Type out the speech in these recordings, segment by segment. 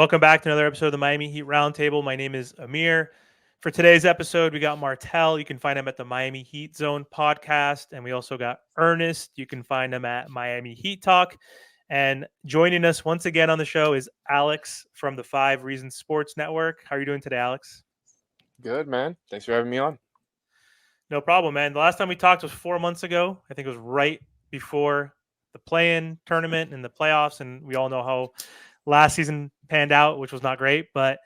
Welcome back to another episode of the Miami Heat Roundtable. My name is Amir. For today's episode, we got Martel. You can find him at the Miami Heat Zone podcast. And we also got Ernest. You can find him at Miami Heat Talk. And joining us once again on the show is Alex from the 5 Reasons Sports Network. How are you doing today, Alex? Good, man. Thanks for having me on. No problem, man. The last time we talked was 4 months ago. I think it was right before the play-in tournament and the playoffs. And we all know how last season panned out, which was not great. But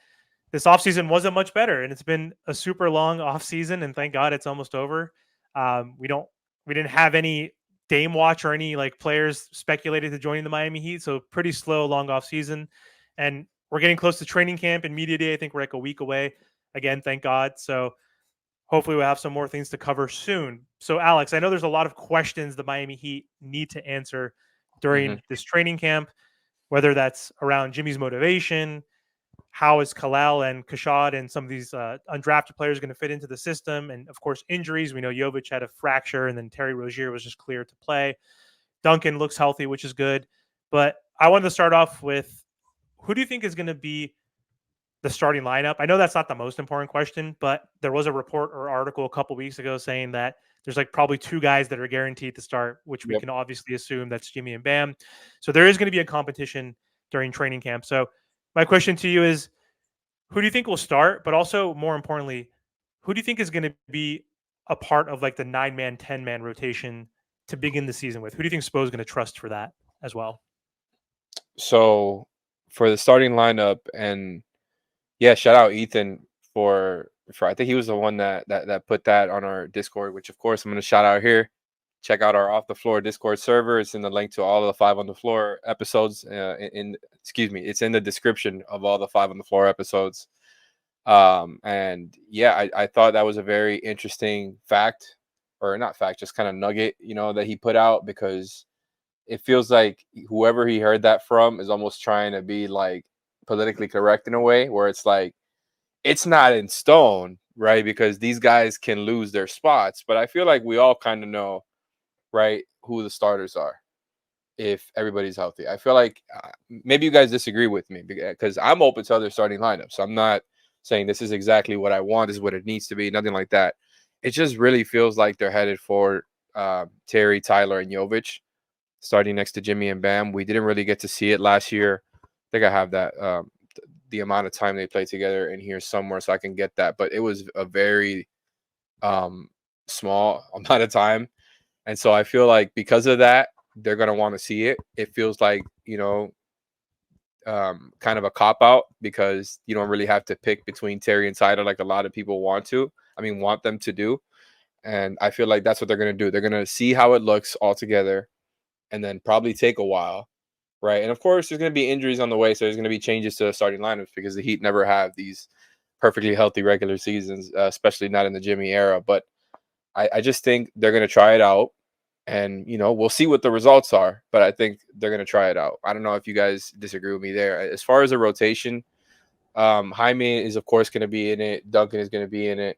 this offseason wasn't much better, and it's been a super long offseason, and thank God it's almost over. We didn't have any Dame watch or any like players speculated to joining the Miami Heat, so pretty slow, long offseason. And we're getting close to training camp and media day. I think we're like a week away. Again, thank God. So hopefully we'll have some more things to cover soon. So Alex, I know there's a lot of questions the Miami Heat need to answer hmm during this training camp, whether that's around Jimmy's motivation, how is Kelel and Kashad and some of these undrafted players going to fit into the system? And of course, injuries. We know Jovic had a fracture, and then Terry Rozier was just cleared to play. Duncan looks healthy, which is good. But I wanted to start off with who do you think is going to be the starting lineup? I know that's not the most important question, but there was a report or article a couple weeks ago saying that there's like probably 2 guys that are guaranteed to start, which we Yep. can obviously assume that's Jimmy and Bam. So there is going to be a competition during training camp. So my question to you is, who do you think will start? But also, more importantly, who do you think is going to be a part of like the 9-man, 10-man rotation to begin the season with? Who do you think Spo is going to trust for that as well? So for the starting lineup, and yeah, shout out Ethan for I think he was the one that put that on our Discord, which of course I'm gonna shout out here. Check out our off the floor Discord server. It's in the link to all of the 5 on the floor episodes. Excuse me, it's in the description of all the 5 on the floor episodes. And yeah, I thought that was a very interesting fact, or not fact, just kind of nugget, that he put out, because it feels like whoever he heard that from is almost trying to be like politically correct in a way where it's like it's not in stone, right? Because these guys can lose their spots, but I feel like we all kind of know, right, who the starters are if everybody's healthy. I feel like maybe you guys disagree with me because I'm open to other starting lineups. I'm not saying this is exactly what I want, this is what it needs to be, nothing like that. It just really feels like they're headed for Terry, Tyler, and Jovic starting next to Jimmy and Bam. We didn't really get to see it last year. I think I have that the amount of time they played together in here somewhere so I can get that, but it was a very small amount of time. And so I feel like because of that, they're going to want to see it. It feels like, kind of a cop out because you don't really have to pick between Terry and Tyler like a lot of people want them to do. And I feel like that's what they're going to do. They're going to see how it looks all together and then probably take a while, right? And of course, there's going to be injuries on the way, so there's going to be changes to the starting lineups because the Heat never have these perfectly healthy regular seasons, especially not in the Jimmy era. But I just think they're going to try it out, and we'll see what the results are. But I think they're going to try it out. I don't know if you guys disagree with me there. As far as a rotation, Jaime is of course going to be in it. Duncan is going to be in it.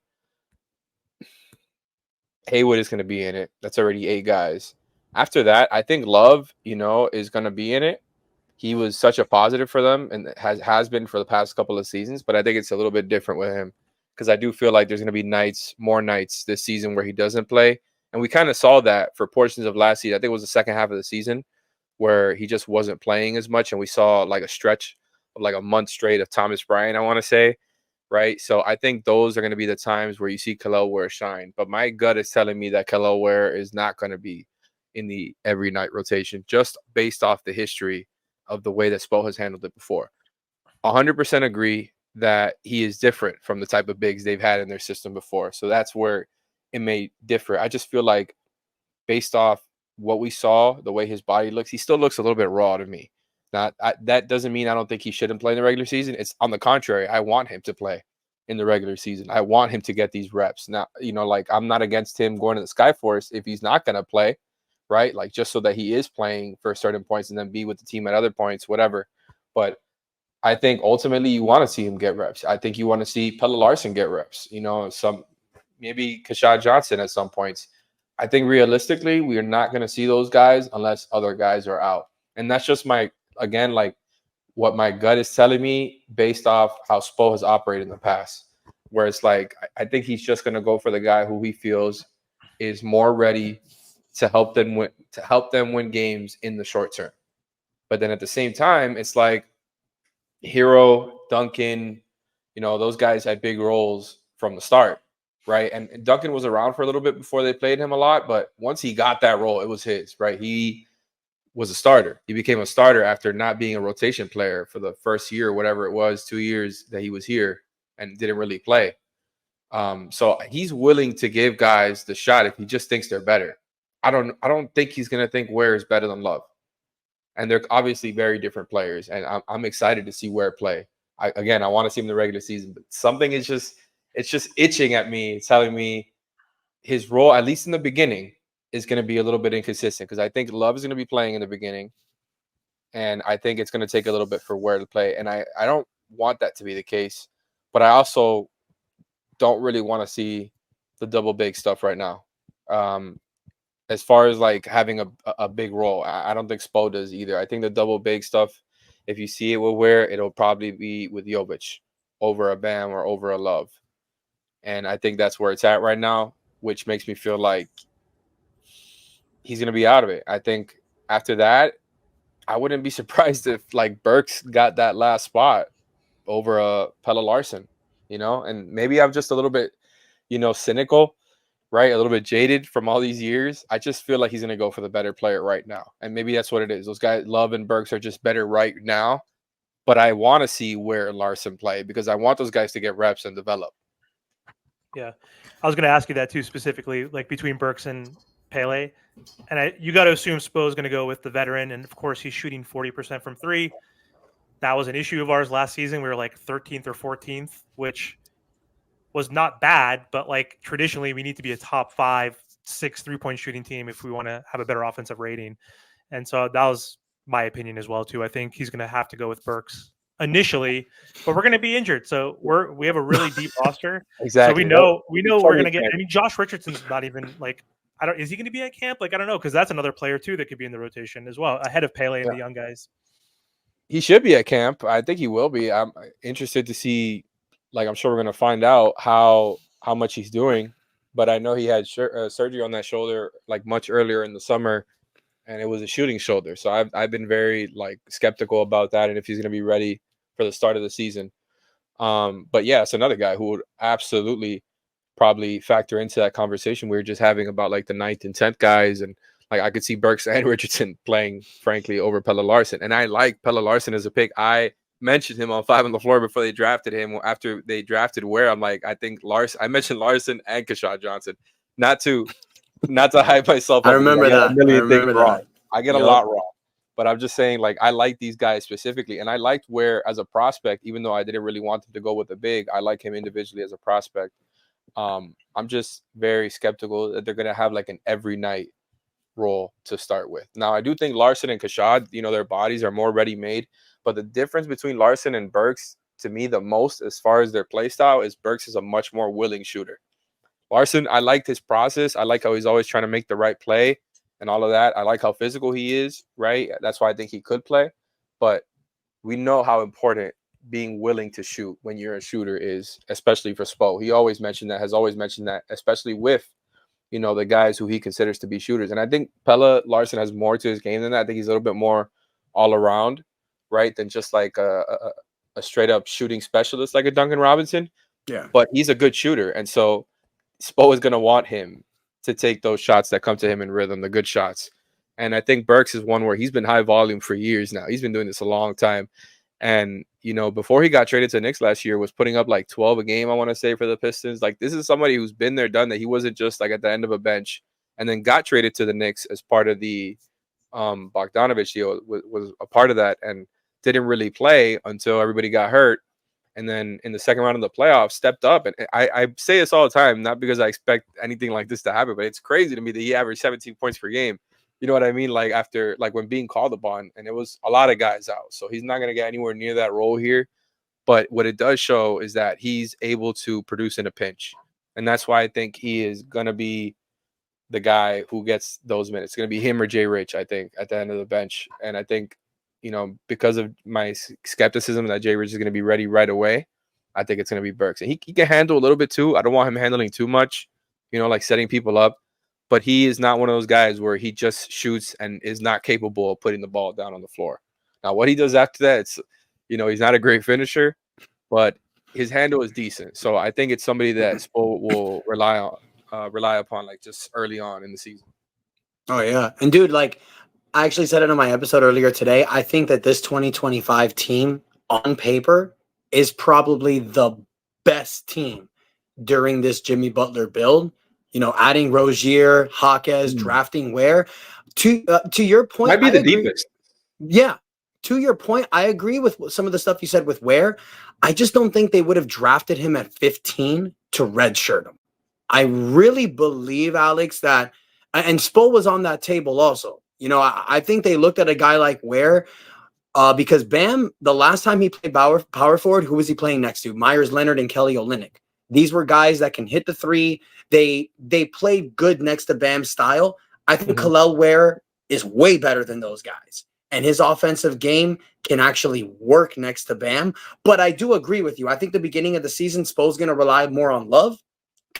Haywood is going to be in it. That's already 8 guys. After that, I think Love, is going to be in it. He was such a positive for them and has been for the past couple of seasons, but I think it's a little bit different with him because I do feel like there's going to be more nights this season where he doesn't play. And we kind of saw that for portions of last season. I think it was the second half of the season where he just wasn't playing as much. And we saw like a stretch of like a month straight of Thomas Bryant, I want to say. Right. So I think those are going to be the times where you see Kelel Ware shine. But my gut is telling me that Kelel Ware is not going to be in the every night rotation just based off the history of the way that Spo has handled it before. 100% agree that he is different from the type of bigs they've had in their system before. So that's where it may differ. I just feel like based off what we saw, the way his body looks, he still looks a little bit raw to me. That doesn't mean I don't think he shouldn't play in the regular season. It's on the contrary. I want him to play in the regular season. I want him to get these reps. Now, like I'm not against him going to the Skyforce if he's not going to play, right? Like just so that he is playing for certain points and then be with the team at other points, whatever. But I think ultimately you want to see him get reps. I think you want to see Pelle Larson get reps, maybe Kashad Johnson at some points. I think realistically, we are not going to see those guys unless other guys are out. And that's just again, like what my gut is telling me based off how Spo has operated in the past. Where it's like I think he's just gonna go for the guy who he feels is more ready to help them win games in the short term. But then at the same time, it's like Hero, Duncan, those guys had big roles from the start, right? And Duncan was around for a little bit before they played him a lot, but once he got that role, it was his, right? He was a starter. He became a starter after not being a rotation player for the first year, whatever it was, 2 years that he was here and didn't really play. So he's willing to give guys the shot if he just thinks they're better. I don't think he's gonna think Ware is better than Love, and they're obviously very different players. And I'm excited to see Ware play. I want to see him in the regular season, but something is just itching at me, telling me his role, at least in the beginning, is going to be a little bit inconsistent because I think Love is going to be playing in the beginning, and I think it's going to take a little bit for Ware to play. And I don't want that to be the case, but I also don't really want to see the double big stuff right now. As far as like having a big role, I don't think Spo does either. I think the double big stuff, if you see it with Ware, it'll probably be with Jovic over a Bam or over a Love. And I think that's where it's at right now, which makes me feel like he's going to be out of it. I think after that, I wouldn't be surprised if like Burks got that last spot over Pelle Larsson, and maybe I'm just a little bit, cynical, right? A little bit jaded from all these years. I just feel like he's going to go for the better player right now. And maybe that's what it is. Those guys, Love and Burks, are just better right now. But I want to see Ware and Larsson play because I want those guys to get reps and develop. Yeah. I was going to ask you that too, specifically, like between Burks and Pele. And you got to assume Spo is going to go with the veteran. And of course, he's shooting 40% from three. That was an issue of ours last season. We were like 13th or 14th, which was not bad, but like traditionally we need to be a top 5, 6 3-point shooting team if we want to have a better offensive rating. And so that was my opinion as well too. I think he's going to have to go with Burks initially, but we're going to be injured. So we have a really deep roster. Exactly. So we know we're going to get, I mean, Josh Richardson's not even like, is he going to be at camp? Like, I don't know. Cause that's another player too, that could be in the rotation as well, ahead of Pele and the young guys. He should be at camp. I think he will be. I'm interested to see, like, I'm sure we're going to find out how much he's doing, but I know he had surgery on that shoulder like much earlier in the summer, and it was a shooting shoulder. So I've been very like skeptical about that and if he's going to be ready for the start of the season. But yeah, it's another guy who would absolutely probably factor into that conversation we were just having about like the 9th and 10th guys. And like I could see Burks and Richardson playing, frankly, over Pelle Larsson. And I like Pelle Larsson as a pick. I mentioned him on 5 on the Floor before they drafted him. After they drafted Ware, I'm like, I think I mentioned Larsson and Keshad Johnson. Not to hype myself up. I remember that. A million things wrong. I get a lot wrong. But I'm just saying, like, I like these guys specifically. And I liked Ware as a prospect, even though I didn't really want him to go with a big. I like him individually as a prospect. I'm just very skeptical that they're going to have like an every night role to start with. Now, I do think Larsson and Keshad, their bodies are more ready-made. But the difference between Larsson and Burks, to me, the most as far as their play style, is Burks is a much more willing shooter. Larsson, I liked his process. I like how he's always trying to make the right play and all of that. I like how physical he is, right? That's why I think he could play. But we know how important being willing to shoot when you're a shooter is, especially for Spo. He always mentioned that, has always mentioned that, especially with, the guys who he considers to be shooters. And I think Pelle Larsson has more to his game than that. I think he's a little bit more all around, right, than just like a straight up shooting specialist like a Duncan Robinson. Yeah. But he's a good shooter. And so Spo is going to want him to take those shots that come to him in rhythm, the good shots. And I think Burks is one where he's been high volume for years now. He's been doing this a long time. And, before he got traded to Knicks last year, was putting up like 12 a game, I want to say, for the Pistons. Like, this is somebody who's been there, done that. He wasn't just like at the end of a bench and then got traded to the Knicks as part of the Bogdanovich deal, was a part of that and didn't really play until everybody got hurt. And then in the second round of the playoffs, stepped up. And I say this all the time, not because I expect anything like this to happen, but it's crazy to me that he averaged 17 points per game. You know what I mean? Like after, like when being called upon, and it was a lot of guys out. So he's not going to get anywhere near that role here. But what it does show is that he's able to produce in a pinch. And that's why I think he is going to be the guy who gets those minutes. It's going to be him or Jay Rich, I think, at the end of the bench. And I think because of my skepticism that Jay Rich is going to be ready right away, I think it's going to be Burks. And he can handle a little bit too. I don't want him handling too much, like setting people up. But he is not one of those guys where he just shoots and is not capable of putting the ball down on the floor. Now, what he does after that, it's, he's not a great finisher, but his handle is decent. So I think it's somebody that Spo will rely upon, like, just early on in the season. Oh, yeah. And, dude, like, I actually said it on my episode earlier today. I think that this 2025 team on paper is probably the best team during this Jimmy Butler build. Adding Rozier, Jaquez, drafting Ware. To your point, Might be the deepest. Yeah. To your point, I agree with some of the stuff you said with Ware. I just don't think they would have drafted him at 15 to redshirt him. I really believe, Alex, that, and Spo was on that table also. I think they looked at a guy like Ware because Bam, the last time he played power forward, who was he playing next to? Myers Leonard and Kelly Olynyk. These were guys that can hit the three. They played good next to Bam's style. I think Kelel Ware is way better than those guys. And his offensive game can actually work next to Bam. But I do agree with you. I think the beginning of the season, Spo's going to rely more on Love,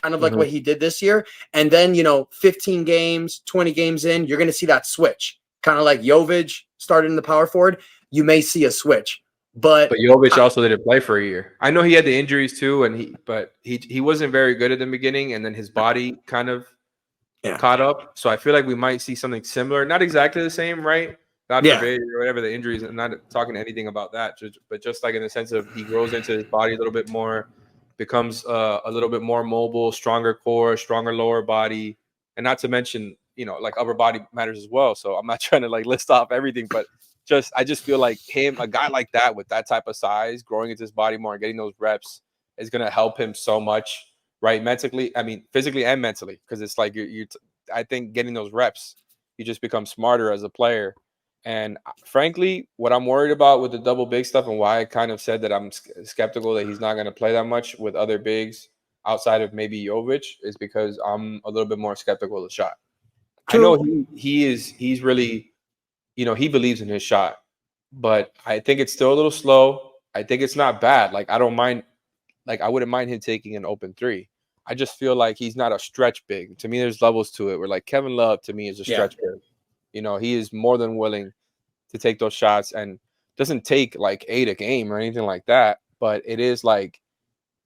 kind of like what he did this year. And then, 15 games, 20 games in, you're going to see that switch. Kind of like Jovic started in the power forward. You may see a switch. But Jovic also didn't play for a year. I know he had the injuries too, but he wasn't very good at the beginning, and then his body kind of caught up. So I feel like we might see something similar. Not exactly the same, right? God forbid, or whatever the injuries. I'm not talking anything about that, but just like in the sense of he grows into his body a little bit more, becomes a little bit more mobile, stronger core, stronger lower body, and not to mention, like upper body matters as well. So I'm not trying to like list off everything, but I just feel like a guy like that with that type of size, growing into his body more and getting those reps is going to help him so much, right? Physically and mentally, because it's like I think getting those reps, you just become smarter as a player. And frankly, what I'm worried about with the double big stuff and why I kind of said that I'm skeptical that he's not going to play that much with other bigs outside of maybe Jovic is because I'm a little bit more skeptical of the shot. True. I know he's really, he believes in his shot, but I think it's still a little slow. I think it's not bad. Like, I don't mind, like, I wouldn't mind him taking an open three. I just feel like he's not a stretch big. To me, there's levels to it where, like, Kevin Love to me is a stretch big. He is more than willing to take those shots and doesn't take like 8 a game or anything like that. But it is like,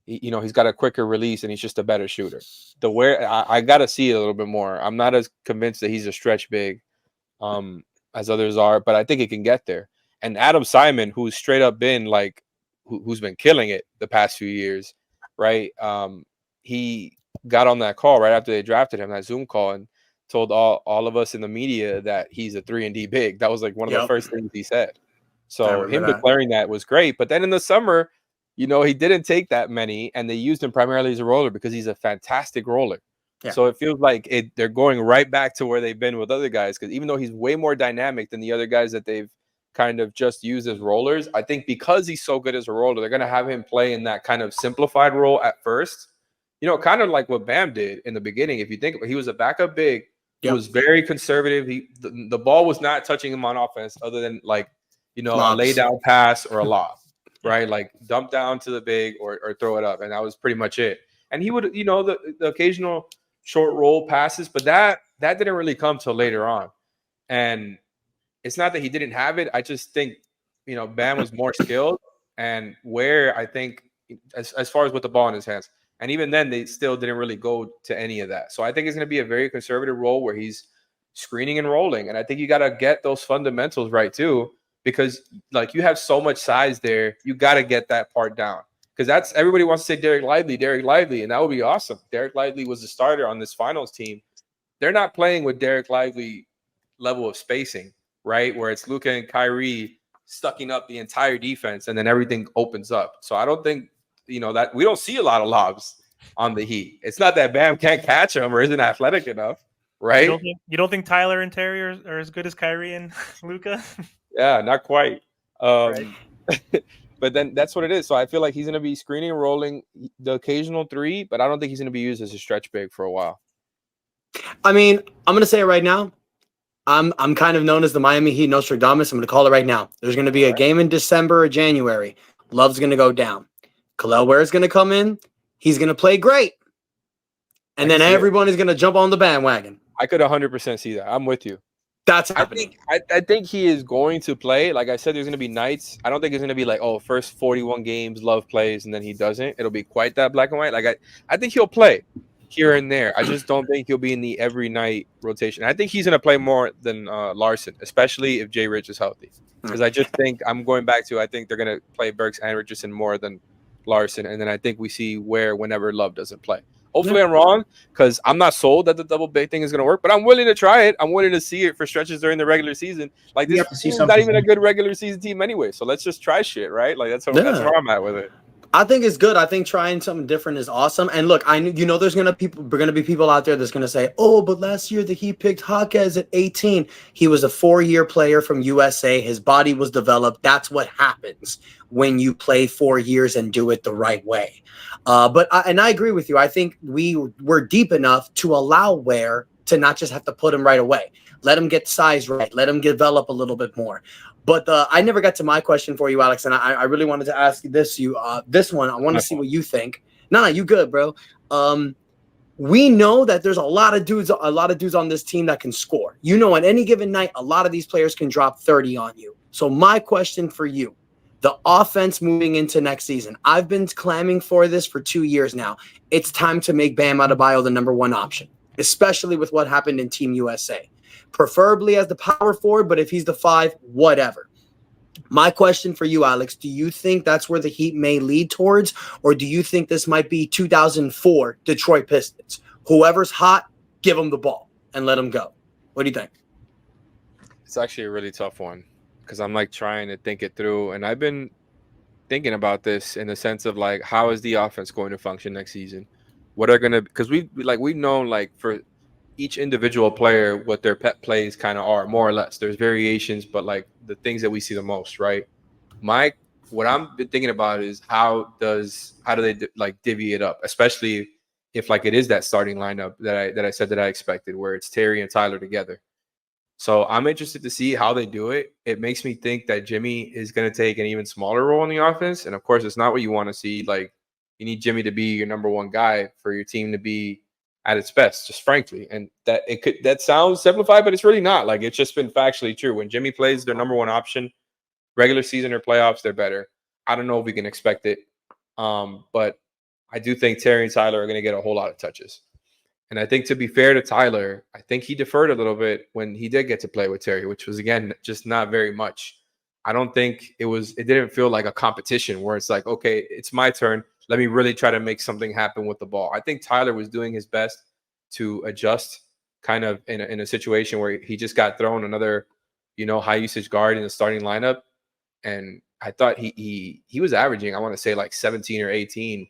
he's got a quicker release and he's just a better shooter. I got to see it a little bit more. I'm not as convinced that he's a stretch big as others are, but I think it can get there. And Adam Simon, who's straight up been like, who's been killing it the past few years, right? He got on that call right after they drafted him, that Zoom call, and told all of us in the media that he's a 3-and-D big. That was like one of the first things he said. So him declaring that was great. But then in the summer, he didn't take that many, and they used him primarily as a roller because he's a fantastic roller. Yeah. So it feels like they're going right back to where they've been with other guys, because even though he's way more dynamic than the other guys that they've kind of just used as rollers, I think because he's so good as a roller, they're going to have him play in that kind of simplified role at first. Kind of like what Bam did in the beginning. If you think about it, he was a backup big. He was very conservative. The ball was not touching him on offense other than like, a lay down pass or a lob, right? Like dump down to the big or throw it up. And that was pretty much it. And he would, the occasional short roll passes, but that didn't really come till later on. And it's not that he didn't have it. I just think, Bam was more skilled, and Ware, I think, as far as with the ball in his hands. And even then, they still didn't really go to any of that. So I think it's going to be a very conservative role where he's screening and rolling. And I think you got to get those fundamentals right too, because like you have so much size there, you got to get that part down. Because everybody wants to say Derek Lively, and that would be awesome. Derek Lively was the starter on this finals team. They're not playing with Derek Lively level of spacing, right? Where it's Luka and Kyrie stucking up the entire defense, and then everything opens up. So I don't think, that we don't see a lot of lobs on the Heat. It's not that Bam can't catch them or isn't athletic enough, right? You don't think Tyler and Terry are as good as Kyrie and Luka? Yeah, not quite. Right. But then that's what it is. So I feel like he's going to be screening and rolling the occasional three, but I don't think he's going to be used as a stretch big for a while. I mean, I'm going to say it right now. I'm kind of known as the Miami Heat Nostradamus. I'm going to call it right now. There's going to be a game in December or January. Love's going to go down. Kelel Ware is going to come in. He's going to play great. And then everyone is going to jump on the bandwagon. I could 100% see that. I'm with you. That's happening. I think he is going to play. Like I said, there's going to be nights. I don't think it's going to be like, oh, first 41 games, Love plays, and then he doesn't. It'll be quite that black and white. Like I think he'll play here and there. I just don't think he'll be in the every night rotation. I think he's going to play more than Larson, especially if Jay Rich is healthy. Because I just think I'm going back to I think they're going to play Burks and Richardson more than Larson, and then I think we see where whenever Love doesn't play. Hopefully I'm wrong because I'm not sold that the double big thing is going to work, but I'm willing to try it. I'm willing to see it for stretches during the regular season. Like this is not even a good regular season team anyway, so let's just try shit, right? Like that's where I'm at with it. I think it's good. I think trying something different is awesome. And look, there's gonna be people out there that's gonna say, "Oh, but last year the Heat picked Jaquez at 18. He was a 4-year player from USA. His body was developed. That's what happens when you play 4 years and do it the right way." But I agree with you. I think we're deep enough to allow Ware to not just have to put him right away. Let him get size right. Let him develop a little bit more. But I never got to my question for you, Alex, and I really wanted to ask you this. This one, I want to see what you think. No, you good, bro. We know that there's a lot of dudes on this team that can score. On any given night, a lot of these players can drop 30 on you. So my question for you, the offense moving into next season, I've been clamming for this for 2 years now. It's time to make Bam Adebayo the number one option, especially with what happened in Team USA. Preferably as the power forward, but if he's the 5, whatever. My question for you, Alex, do you think that's where the Heat may lead towards, or do you think this might be 2004 Detroit Pistons? Whoever's hot, give them the ball and let them go. What do you think? It's actually a really tough one because I'm like trying to think it through, and I've been thinking about this in the sense of like, how is the offense going to function next season? What are going to, because we've known like for each individual player what their pet plays kind of are, more or less. There's variations, but like the things that we see the most, right? What I'm been thinking about is how do they like divvy it up, especially if like it is that starting lineup that I said that I expected, where it's Terry and Tyler together. So I'm interested to see how they do it. It makes me think that Jimmy is going to take an even smaller role in the offense, and of course, it's not what you want to see. Like you need Jimmy to be your number one guy for your team to be at its best, just frankly. And that sounds simplified, but it's really not. Like it's just been factually true. When Jimmy plays their number one option, regular season or playoffs, they're better. I don't know if we can expect it. But I do think Terry and Tyler are going to get a whole lot of touches. And I think to be fair to Tyler, I think he deferred a little bit when he did get to play with Terry, which was, again, just not very much. I don't think it didn't feel like a competition where it's like, okay, it's my turn. Let me really try to make something happen with the ball. I think Tyler was doing his best to adjust kind of in a situation where he just got thrown another, high usage guard in the starting lineup. And I thought he was averaging, I want to say like 17 or 18.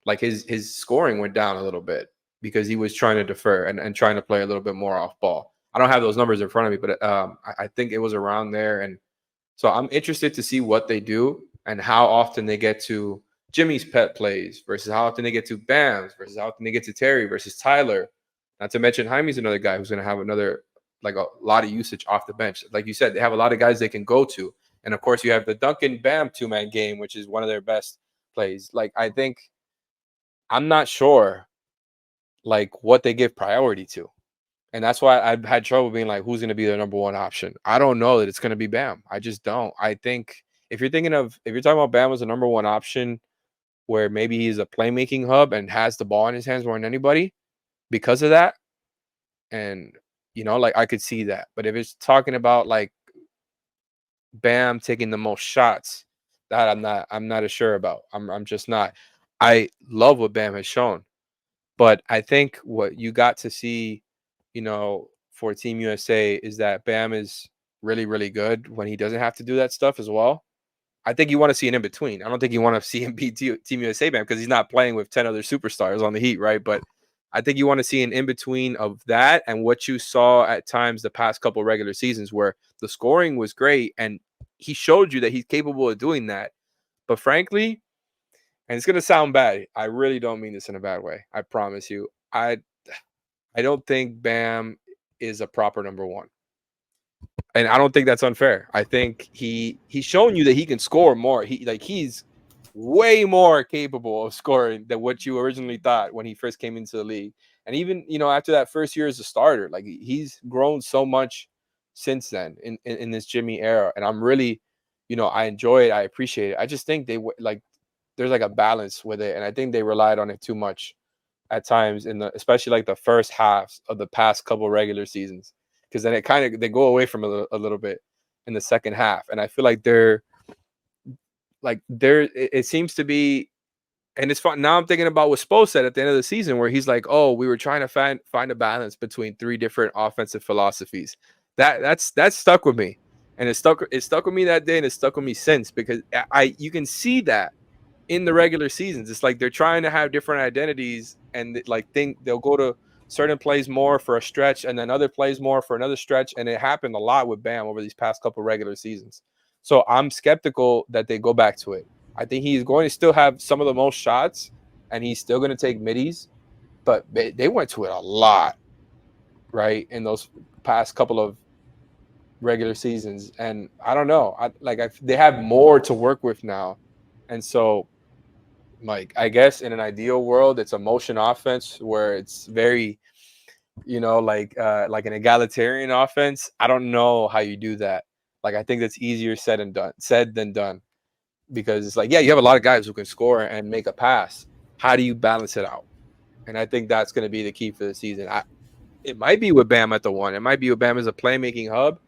Like his scoring went down a little bit because he was trying to defer and trying to play a little bit more off ball. I don't have those numbers in front of me, but I think it was around there. And so I'm interested to see what they do and how often they get to Jimmy's pet plays versus how often they get to Bam's versus how often they get to Terry versus Tyler. Not to mention Jaime's another guy who's going to have like a lot of usage off the bench. Like you said, they have a lot of guys they can go to. And of course you have the Duncan Bam 2-man game, which is one of their best plays. Like I think I'm not sure like what they give priority to. And that's why I've had trouble being like, who's going to be their number one option? I don't know that it's going to be Bam. I just don't. I think if you're talking about Bam as a number one option, where maybe he's a playmaking hub and has the ball in his hands more than anybody because of that. And, like I could see that. But if it's talking about like Bam taking the most shots, that I'm not as sure about. I'm just not. I love what Bam has shown. But I think what you got to see, for Team USA is that Bam is really, really good when he doesn't have to do that stuff as well. I think you want to see an in between. I don't think you want to see him beat Team USA Bam because he's not playing with 10 other superstars on the Heat, right? But I think you want to see an in between of that and what you saw at times the past couple of regular seasons where the scoring was great and he showed you that he's capable of doing that. But frankly, and it's going to sound bad, I really don't mean this in a bad way. I promise you. I don't think Bam is a proper number one. And I don't think that's unfair. I think he's shown you that he can score more. He's way more capable of scoring than what you originally thought when he first came into the league. And even, after that first year as a starter, like he's grown so much since then in this Jimmy era. And I'm really, I enjoy it. I appreciate it. I just think there's like a balance with it. And I think they relied on it too much at times especially like the first halves of the past couple regular seasons. Because then they go away from a little bit in the second half. And I feel like it seems to be, and it's fun. Now I'm thinking about what Spo said at the end of the season, where he's like, "Oh, we were trying to find a balance between three different offensive philosophies." That's stuck with me, and it stuck with me that day, and it's stuck with me since, because you can see that in the regular seasons. It's like they're trying to have different identities, and think they'll go to certain plays more for a stretch, and then other plays more for another stretch, and it happened a lot with Bam over these past couple regular seasons. So I'm skeptical that they go back to it. I think he's going to still have some of the most shots, and he's still going to take middies, but they went to it a lot, right, in those past couple of regular seasons. And I don't know. They have more to work with now. And so, I guess in an ideal world, it's a motion offense where it's very, like an egalitarian offense. I don't know how you do that. I think that's easier said than done, because it's like, yeah, you have a lot of guys who can score and make a pass. How do you balance it out? And I think that's going to be the key for the season. It might be with Bam at the one. It might be with Bam as a playmaking hub.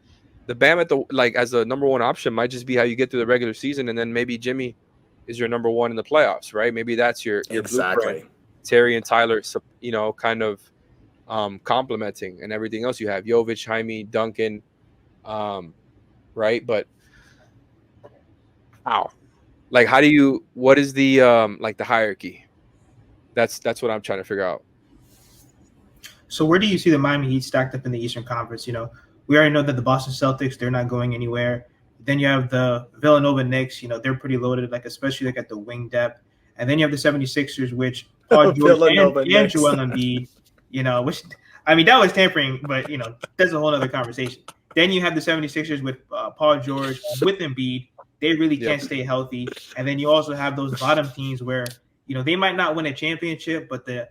The Bam at the as a number one option might just be how you get through the regular season, and then maybe Jimmy is your number one in the playoffs, right? Maybe that's your blueprint. Terry and Tyler, kind of complementing, and everything else you have Jovic, Jaime, Duncan, right? But how? How do you? What is the the hierarchy? That's what I'm trying to figure out. So where do you see the Miami Heat stacked up in the Eastern Conference? We already know that the Boston Celtics, they're not going anywhere. Then you have the Villanova Knicks, they're pretty loaded, especially at the wing depth. And then you have the 76ers, which Paul George and Joel Embiid, which, that was tampering, but, that's a whole other conversation. Then you have the 76ers with Paul George, with Embiid. They really can't stay healthy. And then you also have those bottom teams where, they might not win a championship, but the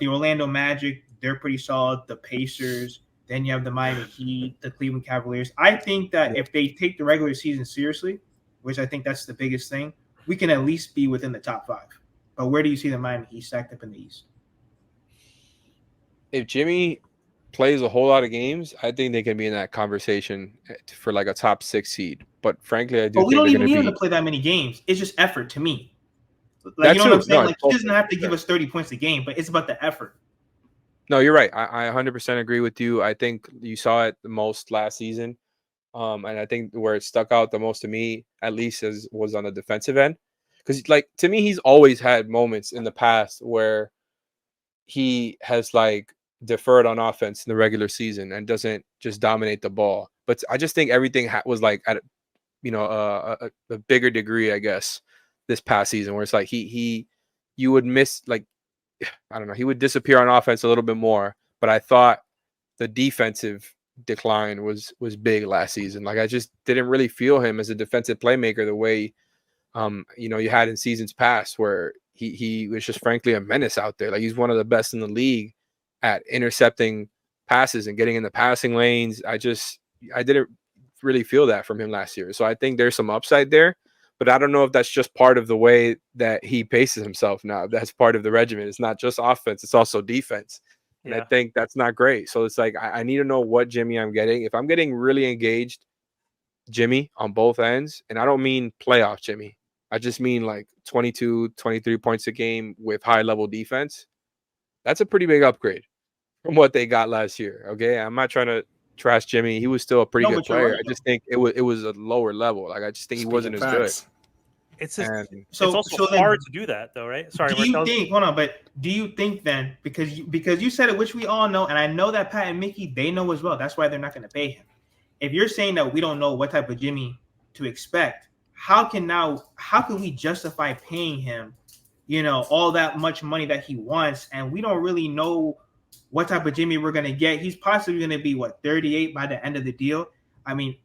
Orlando Magic, they're pretty solid. The Pacers. Then you have the Miami Heat, the Cleveland Cavaliers. I think that if they take the regular season seriously, which I think that's the biggest thing, we can at least be within the top 5. But where do you see the Miami Heat stacked up in the East? If Jimmy plays a whole lot of games, I think they can be in that conversation for a top 6 seed. But frankly, I do. But we don't even need him to play that many games. It's just effort to me. You know what I'm saying? He doesn't have to give us 30 points a game, but it's about the effort. No, you're right. I 100% agree with you. I think you saw it the most last season. And I think where it stuck out the most to me, at least, was on the defensive end. Because, to me, he's always had moments in the past where he has, deferred on offense in the regular season and doesn't just dominate the ball. But I just think everything was, at a bigger degree, I guess, this past season, where it's you would miss, I don't know, he would disappear on offense a little bit more, but I thought the defensive decline was big last season. I just didn't really feel him as a defensive playmaker the way, you had in seasons past, where he was just frankly a menace out there. He's one of the best in the league at intercepting passes and getting in the passing lanes. I didn't really feel that from him last year. So I think there's some upside there. But I don't know if that's just part of the way that he paces himself now. That's part of the regimen. It's not just offense, it's also defense. And I think that's not great. So it's I need to know what Jimmy I'm getting. If I'm getting really engaged Jimmy on both ends, and I don't mean playoff Jimmy, I just mean 22, 23 points a game with high-level defense, that's a pretty big upgrade from what they got last year, okay? I'm not trying to trash Jimmy. He was still a pretty good player. I just think it was a lower level. I just think he wasn't as good. It's just, it's also hard to do that, though, right? Sorry. Do you think? Hold on, but do you think then, because you said it, which we all know, and I know that Pat and Mickey, they know as well. That's why they're not going to pay him. If you're saying that we don't know what type of Jimmy to expect, how can we justify paying him, all that much money that he wants, and we don't really know what type of Jimmy we're going to get? He's possibly going to be 38 by the end of the deal. I mean,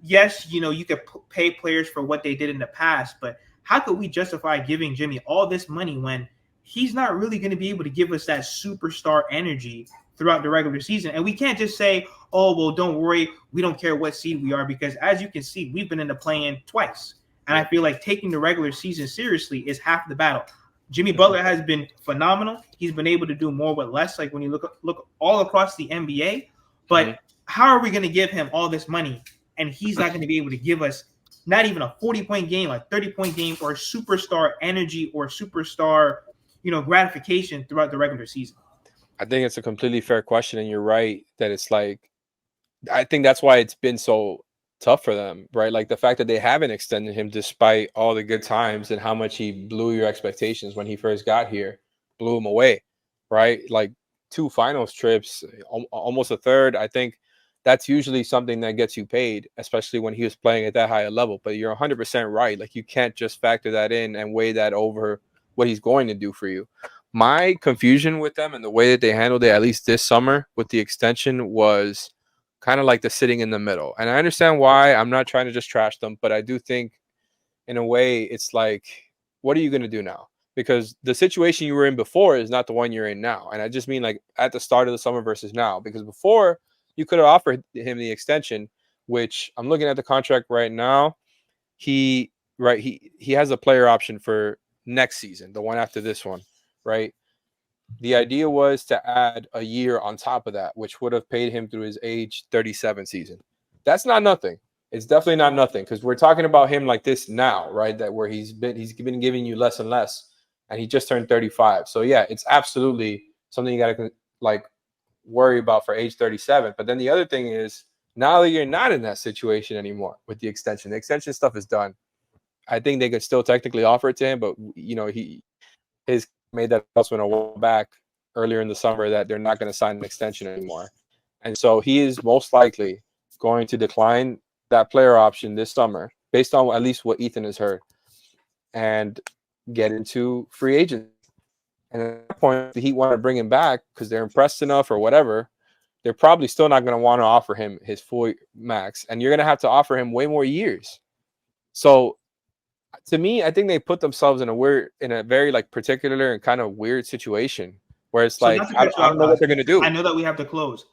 yes, you could pay players for what they did in the past, but how could we justify giving Jimmy all this money when he's not really going to be able to give us that superstar energy throughout the regular season? And we can't just say, oh, well, don't worry, we don't care what seed we are, because as you can see, we've been in the play-in twice. And I feel like taking the regular season seriously is half the battle. Jimmy Butler has been phenomenal. He's been able to do more with less, like when you look all across the NBA. But how are we going to give him all this money and he's not going to be able to give us not even a 40-point game, a 30-point game, or superstar energy or superstar, gratification throughout the regular season? I think it's a completely fair question, and you're right that it's like, I think that's why it's been so tough for them, right? Like the fact that they haven't extended him despite all the good times and how much he blew your expectations when he first got here, blew him away, right? Like 2 finals trips, almost a third. I think that's usually something that gets you paid, especially when he was playing at that high a level. But you're 100% right. Like you can't just factor that in and weigh that over what he's going to do for you. My confusion with them and the way that they handled it, at least this summer with the extension, was kind of like the sitting in the middle. And I understand why. I'm not trying to just trash them, but I do think in a way it's like, what are you going to do now? Because the situation you were in before is not the one you're in now. And I just mean like at the start of the summer versus now, because before you could have offered him the extension, which I'm looking at the contract right now. He has a player option for next season, the one after this one, right? The idea was to add a year on top of that, which would have paid him through his age 37 season. That's not nothing. It's definitely not nothing, because we're talking about him like this now, right? That where he's been giving you less and less, and he just turned 35. So yeah, it's absolutely something you got to like worry about for age 37. But then the other thing is, now that you're not in that situation anymore with the extension stuff is done. I think they could still technically offer it to him, but his made that announcement a while back earlier in the summer that they're not going to sign an extension anymore. And so he is most likely going to decline that player option this summer, based on at least what Ethan has heard, and get into free agent. And at that point, the Heat want to bring him back because they're impressed enough or whatever. They're probably still not going to want to offer him his full max, and you're going to have to offer him way more years. So to me, I think they put themselves in a very like particular and kind of weird situation where it's like, I don't know what they're going to do. I know that we have to close.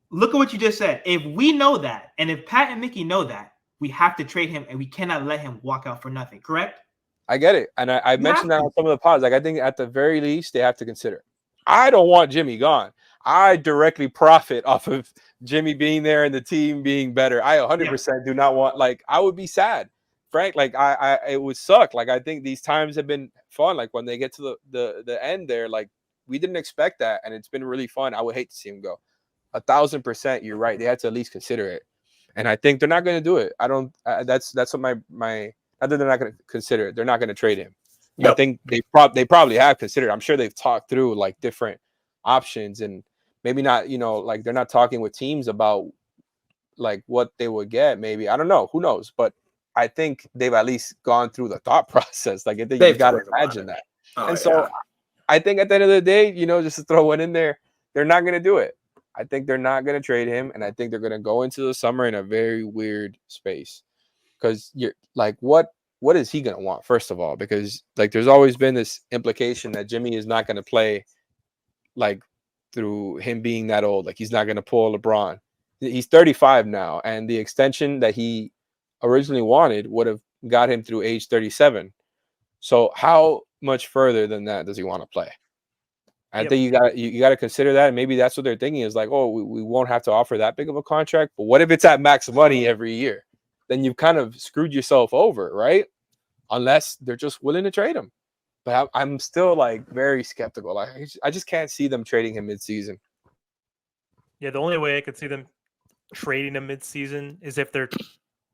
Look at what you just said. If we know that, and if Pat and Mickey know that, we have to trade him and we cannot let him walk out for nothing, correct? I get it. And I mentioned that on some of the pods. Like, I think at the very least, they have to consider it. I don't want Jimmy gone. I directly profit off of Jimmy being there and the team being better. I 100% do not want, like, I would be sad. Frank, like it would suck. Like, I think these times have been fun. Like when they get to the end there, like we didn't expect that, and it's been really fun. I would hate to see him go. 1,000%, you're right. They had to at least consider it, and I think they're not going to do it. I don't. That's what my. Other than not going to consider it, they're not going to trade him. Yep. I think they probably have considered. I'm sure they've talked through like different options, and maybe not. Like they're not talking with teams about like what they would get. Maybe, I don't know. Who knows? But I think they've at least gone through the thought process. Like I think you got to imagine that. And so I think at the end of the day, just to throw one in there, they're not going to do it. I think they're not going to trade him, and I think they're going to go into the summer in a very weird space. Because you're like, what is he going to want, first of all? Because like there's always been this implication that Jimmy is not going to play like through him being that old. Like he's not going to pull LeBron. He's 35 now, and the extension that he originally wanted would have got him through age 37. So how much further than that does he want to play? I think you got to consider that, and maybe that's what they're thinking is like, oh, we won't have to offer that big of a contract, but what if it's at max money every year? Then you've kind of screwed yourself over, right? Unless they're just willing to trade him. But I'm still like very skeptical. I just can't see them trading him midseason. Yeah, the only way I could see them trading him midseason is if they're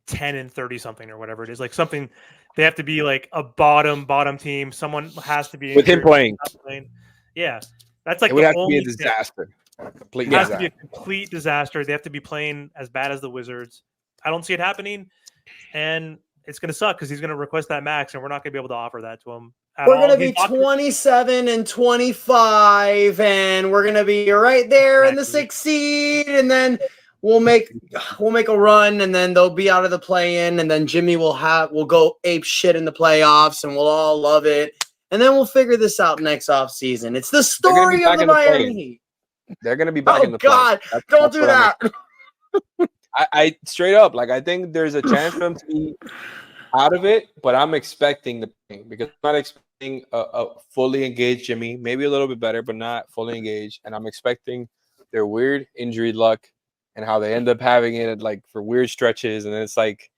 10 and 30 something or whatever it is. Like something, they have to be like a bottom team. Someone has to be with him playing. Yeah, that's like it would have to be a disaster. It has to be a complete disaster. They have to be playing as bad as the Wizards. I don't see it happening, and it's going to suck because he's going to request that max, and we're not going to be able to offer that to him. We're going to be 27 and 25, and we're going to be right there in the 6th seed, and then we'll make a run, and then they'll be out of the play-in, and then Jimmy will go ape shit in the playoffs, and we'll all love it, and then we'll figure this out next offseason. It's the story of the Miami Heat. They're gonna be back in the God, don't do that. I straight up, like, I think there's a chance for them to be out of it, but I'm expecting the thing because I'm not expecting a fully engaged Jimmy, maybe a little bit better, but not fully engaged. And I'm expecting their weird injury luck and how they end up having it like for weird stretches. And then it's like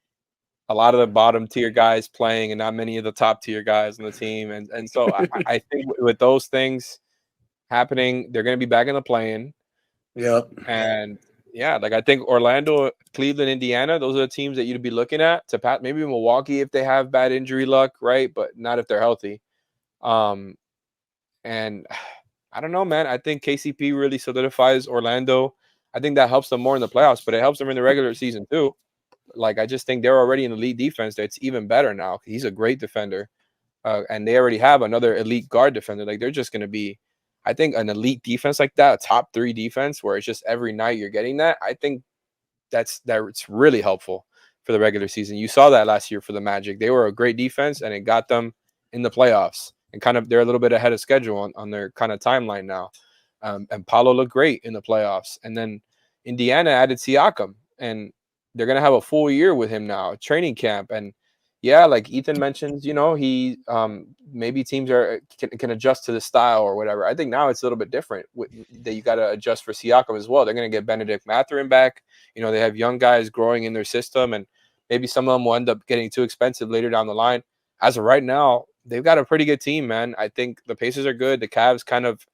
a lot of the bottom tier guys playing and not many of the top tier guys on the team. And so I think with those things happening, they're going to be back in the play-in. Yep. And yeah, like I think Orlando, Cleveland, Indiana, those are the teams that you'd be looking at to pat. Maybe Milwaukee if they have bad injury luck, right? But not if they're healthy. And I don't know, man. I think KCP really solidifies Orlando. I think that helps them more in the playoffs, but it helps them in the regular season too. Like I just think they're already an elite defense that's even better now. He's a great defender, and they already have another elite guard defender. Like they're just going to be. I think an elite defense like that, a top 3 defense where it's just every night you're getting that, I think it's really helpful for the regular season. You saw that last year for the Magic. They were a great defense and it got them in the playoffs and kind of they're a little bit ahead of schedule on their kind of timeline now. And Paolo looked great in the playoffs. And then Indiana added Siakam and they're going to have a full year with him now, training camp. And yeah, like Ethan mentions, he maybe teams can adjust to the style or whatever. I think now it's a little bit different that you got to adjust for Siakam as well. They're going to get Benedict Mathurin back. They have young guys growing in their system, and maybe some of them will end up getting too expensive later down the line. As of right now, they've got a pretty good team, man. I think the Pacers are good. The Cavs kind of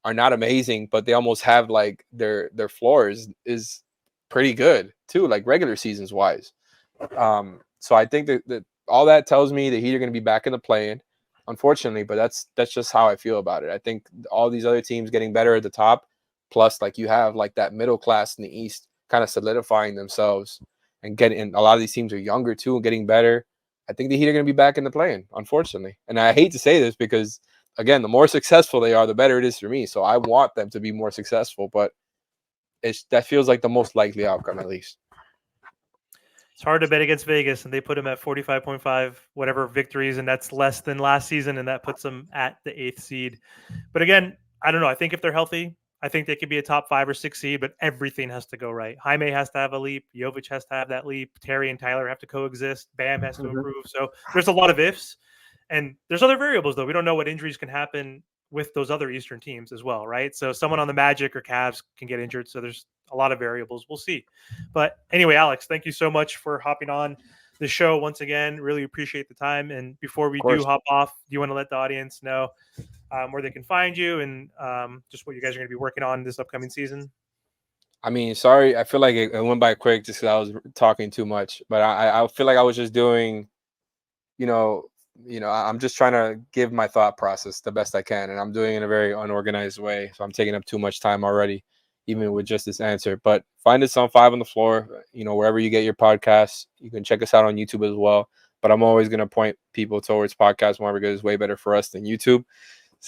are not amazing, but they almost have like their floor is pretty good too, like regular seasons wise. So I think that all that tells me that Heat are going to be back in the play-in, unfortunately, but that's just how I feel about it. I think all these other teams getting better at the top, plus like you have like that middle class in the East kind of solidifying themselves and a lot of these teams are younger too and getting better. I think the Heat are going to be back in the play-in, unfortunately. And I hate to say this because, again, the more successful they are, the better it is for me. So I want them to be more successful, but that feels like the most likely outcome at least. It's hard to bet against Vegas, and they put them at 45.5 whatever victories, and that's less than last season, and that puts them at the 8th seed. But again, I don't know. I think if they're healthy, I think they could be a top 5 or 6 seed, but everything has to go right. Jaime has to have a leap. Jovic has to have that leap. Terry and Tyler have to coexist. Bam has to improve. So there's a lot of ifs, and there's other variables, though. We don't know what injuries can happen with those other Eastern teams as well, right? So someone on the Magic or Cavs can get injured. So there's a lot of variables. We'll see. But anyway, Alex, thank you so much for hopping on the show once again. Really appreciate the time. And before we do hop off, do you want to let the audience know where they can find you and just what you guys are going to be working on this upcoming season? I mean, sorry, I feel like it went by quick just because I was talking too much. But I feel like I was just doing, I'm just trying to give my thought process the best I can, and I'm doing it in a very unorganized way. So I'm taking up too much time already, even with just this answer. But find us on 5 on the Floor, wherever you get your podcasts. You can check us out on YouTube as well. But I'm always going to point people towards podcasts more because it's way better for us than YouTube.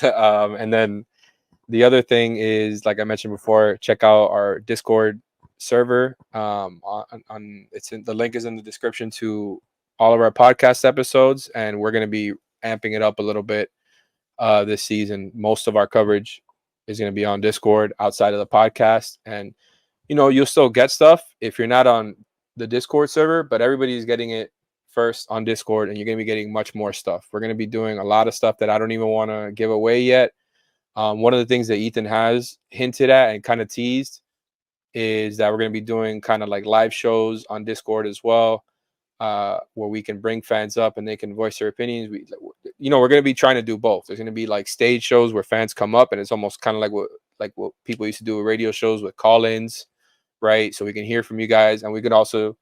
And then the other thing is, like I mentioned before, check out our Discord server. The link is in the description to all of our podcast episodes, and we're going to be amping it up a little bit this season. Most of our coverage is going to be on Discord outside of the podcast, and you'll still get stuff if you're not on the Discord server, but everybody's getting it first on Discord, and you're going to be getting much more stuff. We're going to be doing a lot of stuff that I don't even want to give away yet. One of the things that Ethan has hinted at and kind of teased is that we're going to be doing kind of like live shows on Discord as well, where we can bring fans up and they can voice their opinions. We're going to be trying to do both. There's going to be like stage shows where fans come up, and it's almost kind of like what people used to do with radio shows with call-ins, right? So we can hear from you guys, and we can also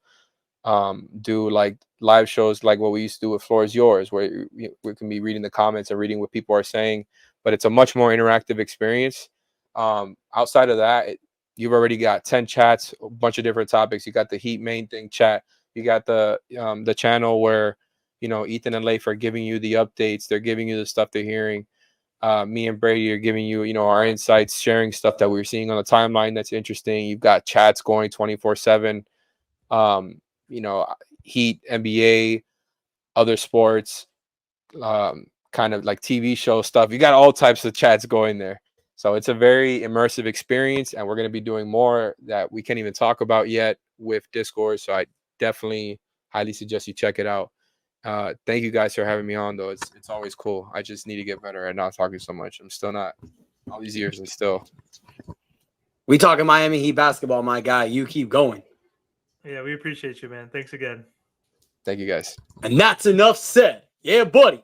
do like live shows like what we used to do with Floor is Yours, where we can be reading the comments and reading what people are saying, but it's a much more interactive experience. Outside of that, you've already got 10 chats, a bunch of different topics. You got the Heat main thing chat. You got the channel where, Ethan and Leif are giving you the updates. They're giving you the stuff they're hearing. Me and Brady are giving you, our insights, sharing stuff that we're seeing on the timeline that's interesting. You've got chats going 24/7. Heat, NBA, other sports, kind of like TV show stuff. You got all types of chats going there. So it's a very immersive experience, and we're going to be doing more that we can't even talk about yet with Discord. So I definitely highly suggest you check it out. Thank you guys for having me on, though. It's always cool. I just need to get better at not talking so much. I'm still not all these years and still. We talking Miami Heat basketball, my guy. You keep going. Yeah, we appreciate you, man. Thanks again. Thank you guys. And that's enough said. Yeah, buddy.